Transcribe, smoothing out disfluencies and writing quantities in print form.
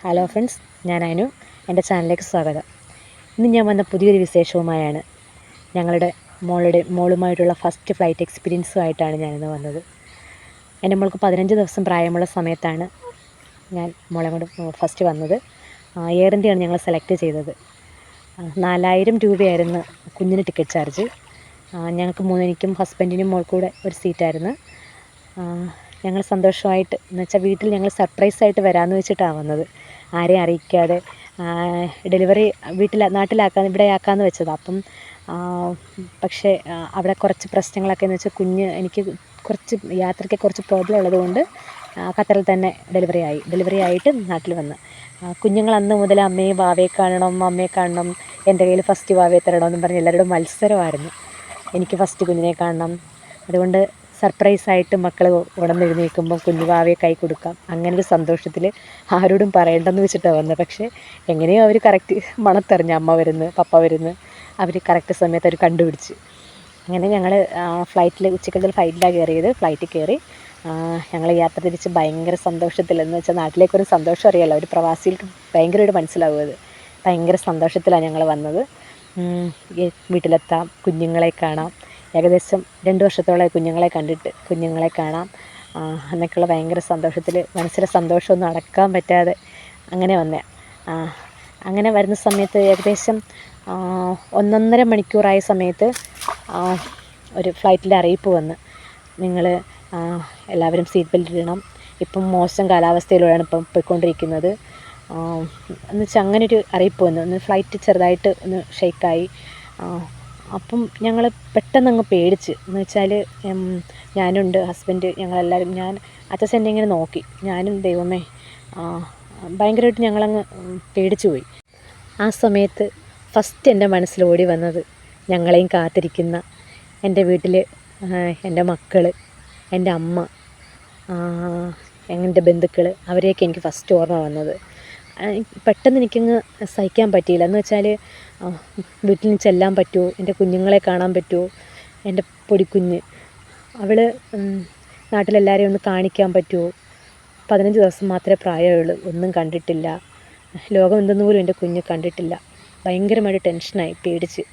Hello friends, ഞാൻ അനു. എൻ്റെ ചാനലിലേക്ക് സ്വാഗതം. ഇന്ന് ഞാൻ വന്ന പുതിയൊരു വിശേഷവുമായാണ്. ഞങ്ങളുടെ മോളുമായിട്ടുള്ള ഫസ്റ്റ് ഫ്ലൈറ്റ് എക്സ്പീരിയൻസുമായിട്ടാണ് ഞാനിന്ന് വന്നത്. എൻ്റെ മോൾക്ക് 15 ദിവസം പ്രായമുള്ള സമയത്താണ് ഞാൻ മോളെ കൊണ്ട് ഫസ്റ്റ് വന്നത്. എയർ ഇന്ത്യയാണ് ഞങ്ങൾ സെലക്ട് ചെയ്തത്. 4000 രൂപയായിരുന്നു കുഞ്ഞിന് ടിക്കറ്റ് ചാർജ്. ഞങ്ങൾക്ക് എനിക്കും ഹസ്ബൻഡിനും മോൾക്കൂടെ ഒരു സീറ്റായിരുന്നു. ഞങ്ങൾ സന്തോഷമായിട്ട് എന്നുവെച്ചാൽ വീട്ടിൽ ഞങ്ങൾ സർപ്രൈസായിട്ട് വരാമെന്ന് വെച്ചിട്ടാണ് വന്നത്. ആരെയും അറിയിക്കാതെ ഡെലിവറി ഇവിടെ ആക്കാമെന്ന് വെച്ചതാണ്. അപ്പം പക്ഷേ അവിടെ കുറച്ച് പ്രശ്നങ്ങളൊക്കെ എന്ന് വെച്ചാൽ എനിക്ക് കുറച്ച് യാത്രയ്ക്ക് കുറച്ച് പ്രോബ്ലം ഉള്ളതുകൊണ്ട് ഖത്തറിൽ തന്നെ ഡെലിവറി ആയിട്ട് നാട്ടിൽ വന്ന് കുഞ്ഞുങ്ങൾ അന്ന് മുതൽ വാവയെ കാണണം, എൻ്റെ കയ്യിൽ ഫസ്റ്റ് വാവയെ തരണമെന്നും പറഞ്ഞ് എല്ലാവരോടും മത്സരമായിരുന്നു. എനിക്ക് ഫസ്റ്റ് കുഞ്ഞിനെ കാണണം. അതുകൊണ്ട് സർപ്രൈസായിട്ട് മക്കൾ ഉണർന്നെഴുന്നേൽക്കുമ്പം കുഞ്ഞു വാവയെ കൈ കൊടുക്കാം, അങ്ങനൊരു സന്തോഷത്തിൽ ആരോടും പറയണ്ടെന്ന് വെച്ചിട്ടാണ് വന്നത്. പക്ഷേ എങ്ങനെയോ അവർ കറക്റ്റ് മണത്തറിഞ്ഞ് അമ്മ വരുന്നു, പപ്പ വരുന്നു, അവർ കറക്റ്റ് സമയത്ത് അവർ കണ്ടുപിടിച്ച്. അങ്ങനെ ഞങ്ങൾ ഉച്ചക്കത്തിൽ ഫ്ലൈറ്റിലാണ് കയറിയത്. ഫ്ലൈറ്റിൽ കയറി ഞങ്ങൾ യാത്ര തിരിച്ച് ഭയങ്കര സന്തോഷത്തിലെന്ന് വെച്ചാൽ നാട്ടിലേക്കൊരു സന്തോഷം അറിയാമല്ലോ, ഒരു പ്രവാസികൾക്ക് ഭയങ്കരമായിട്ട് മനസ്സിലാവും അത്. ഭയങ്കര സന്തോഷത്തിലാണ് ഞങ്ങൾ വന്നത്. വീട്ടിലെത്താം, കുഞ്ഞുങ്ങളെ കാണാം. ഏകദേശം 2 വർഷത്തോളമായി കുഞ്ഞുങ്ങളെ കാണാം എന്നൊക്കെയുള്ള ഭയങ്കര സന്തോഷത്തിൽ, മനസ്സിലെ സന്തോഷമൊന്നും അടക്കാൻ പറ്റാതെ അങ്ങനെ വന്നേ. അങ്ങനെ വരുന്ന സമയത്ത് ഏകദേശം 1.5 മണിക്കൂറായ സമയത്ത് ഒരു ഫ്ലൈറ്റിൻ്റെ അറിയിപ്പ് വന്ന്, നിങ്ങൾ എല്ലാവരും സീറ്റ് ബെൽറ്റ് ഇടണം, ഇപ്പം മോശം കാലാവസ്ഥയിലൂടെയാണ് ഇപ്പം പോയിക്കൊണ്ടിരിക്കുന്നത് എന്ന് വെച്ചാൽ അങ്ങനൊരു അറിയിപ്പ് വന്നു. ഫ്ലൈറ്റ് ചെറുതായിട്ട് ഒന്ന് ഷെയ്ക്കായി. അപ്പം ഞങ്ങൾ പെട്ടെന്നങ്ങ് പേടിച്ച്. എന്ന് വെച്ചാൽ ഞാനുണ്ട്, ഹസ്ബൻഡ്, ഞങ്ങളെല്ലാവരും. അച്ഛൻ എന്നെ ഇങ്ങനെ നോക്കി, ഞാനും ദൈവമേ ഭയങ്കരമായിട്ട് ഞങ്ങളങ്ങ് പേടിച്ചു പോയി. ആ സമയത്ത് ഫസ്റ്റ് എൻ്റെ മനസ്സിൽ ഓടി വന്നത് ഞങ്ങളെയും കാത്തിരിക്കുന്ന എൻ്റെ വീട്ടിൽ എൻ്റെ മക്കൾ, എൻ്റെ അമ്മ, എൻ്റെ ബന്ധുക്കൾ, അവരെയൊക്കെ എനിക്ക് ഫസ്റ്റ് ഓർമ്മ വന്നത്. പെട്ടെന്ന് എനിക്കങ്ങ് സഹിക്കാൻ പറ്റിയില്ല. എന്ന് വെച്ചാൽ വീട്ടിൽ നിന്ന് ചെല്ലാൻ പറ്റുമോ, എൻ്റെ കുഞ്ഞുങ്ങളെ കാണാൻ പറ്റുമോ, എൻ്റെ പൊടിക്കുഞ്ഞ് അവൾ നാട്ടിലെല്ലാവരെയും ഒന്ന് കാണിക്കാൻ പറ്റുമോ. 15 ദിവസം മാത്രമേ പ്രായമുള്ളൂ, ഒന്നും കണ്ടിട്ടില്ല, ലോകം എന്തെന്ന് പോലും എൻ്റെ കുഞ്ഞ് കണ്ടിട്ടില്ല. ഭയങ്കരമായിട്ട് ടെൻഷനായി, പേടിച്ച്.